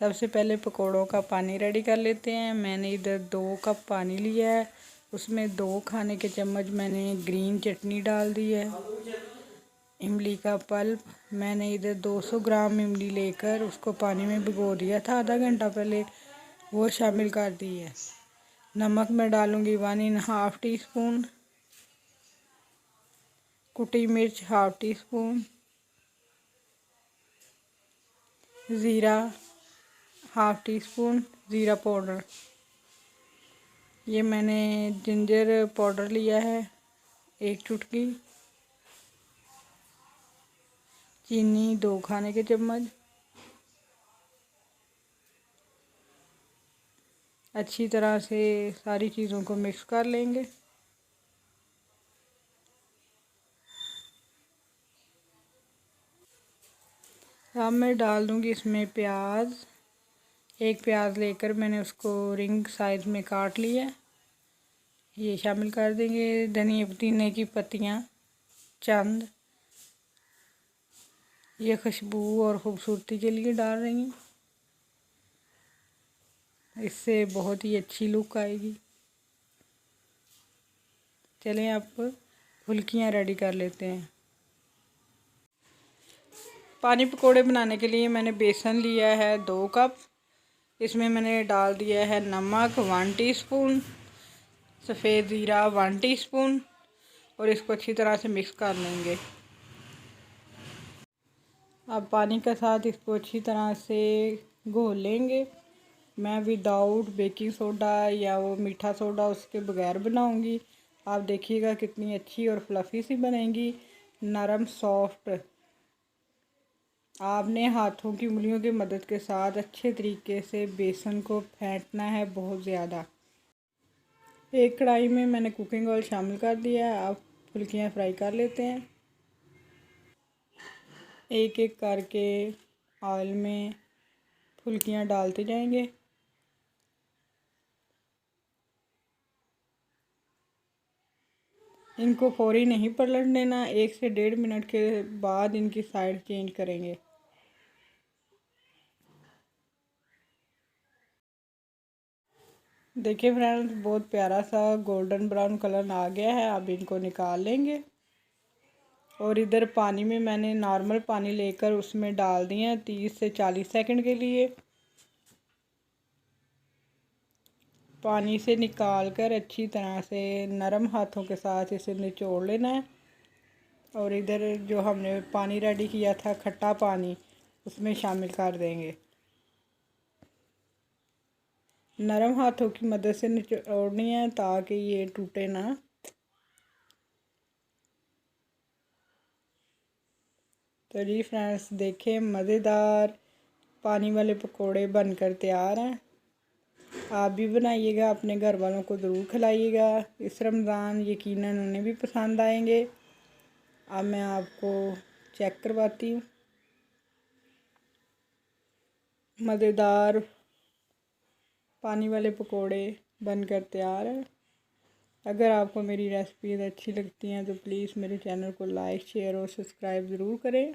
सबसे पहले पकोड़ों का पानी रेडी कर लेते हैं। मैंने इधर 2 कप पानी लिया है, उसमें 2 खाने के चम्मच मैंने ग्रीन चटनी डाल दी है। इमली का पल्प मैंने इधर 200 ग्राम इमली लेकर उसको पानी में भिगो दिया था आधा घंटा पहले, वो शामिल कर दी है। नमक मैं डालूँगी 1½ टीस्पून, कुटी मिर्च ½ टीस्पून, ज़ीरा ½ टीस्पून ज़ीरा पाउडर। ये मैंने जिंजर पाउडर लिया है 1 चुटकी, चीनी 2 खाने के चम्मच। अच्छी तरह से सारी चीज़ों को मिक्स कर लेंगे। अब मैं डाल दूँगी इसमें प्याज। 1 प्याज लेकर मैंने उसको रिंग साइज में काट लिया, ये शामिल कर देंगे। धनिया पुदीने की पत्तियाँ चंद, ये खुशबू और ख़ूबसूरती के लिए डाल रही हूँ, इससे बहुत ही अच्छी लुक आएगी। चलें अब फुल्कियाँ रेडी कर लेते हैं। पानी पकोड़े बनाने के लिए मैंने बेसन लिया है 2 कप। इसमें मैंने डाल दिया है नमक 1 टीस्पून, सफ़ेद ज़ीरा 1 टीस्पून और इसको अच्छी तरह से मिक्स कर लेंगे। अब पानी के साथ इसको अच्छी तरह से घोल लेंगे। मैं विदाउट बेकिंग सोडा या वो मीठा सोडा उसके बगैर बनाऊंगी। आप देखिएगा कितनी अच्छी और फ्लफ़ी सी बनेगी, नरम सॉफ्ट। आपने हाथों की उंगलियों की मदद के साथ अच्छे तरीके से बेसन को फेंटना है बहुत ज़्यादा। एक कढ़ाई में मैंने कुकिंग ऑयल शामिल कर दिया है। अब फुल्कियाँ फ्राई कर लेते हैं। एक एक करके ऑयल में फुल्कियाँ डालते जाएंगे। इनको फौरी नहीं पलट देना, 1 से 1.5 मिनट के बाद इनकी साइड चेंज करेंगे। देखिए फ्रेंड्स, बहुत प्यारा सा गोल्डन ब्राउन कलर आ गया है। अब इनको निकाल लेंगे। और इधर पानी में मैंने नॉर्मल पानी लेकर उसमें डाल दिए हैं 30 से 40 सेकंड के लिए। पानी से निकाल कर अच्छी तरह से नरम हाथों के साथ इसे निचोड़ लेना है। और इधर जो हमने पानी रेडी किया था खट्टा पानी, उसमें शामिल कर देंगे। नरम हाथों की मदद से निचोड़नी है ताकि ये टूटे ना। तो जी फ्रेंड्स, देखें मज़ेदार पानी वाले पकोड़े बनकर तैयार हैं। आप भी बनाइएगा, अपने घर वालों को ज़रूर खिलाइएगा इस रमज़ान, यकीनन उन्हें भी पसंद आएंगे। अब मैं आपको चेक करवाती हूँ। मज़ेदार पानी वाले पकोड़े बनकर तैयार हैं। अगर आपको मेरी रेसिपीज़ अच्छी लगती हैं तो प्लीज़ मेरे चैनल को लाइक, शेयर और सब्सक्राइब ज़रूर करें।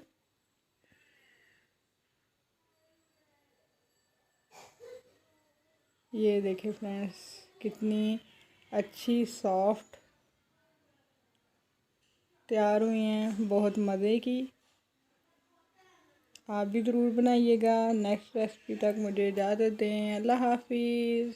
ये देखें फ्रेंड्स, कितनी अच्छी सॉफ्ट तैयार हुई हैं, बहुत मज़े की। आप भी ज़रूर बनाइएगा। नेक्स्ट रेसिपी तक मुझे इजाज़त दें। अल्लाह हाफिज़।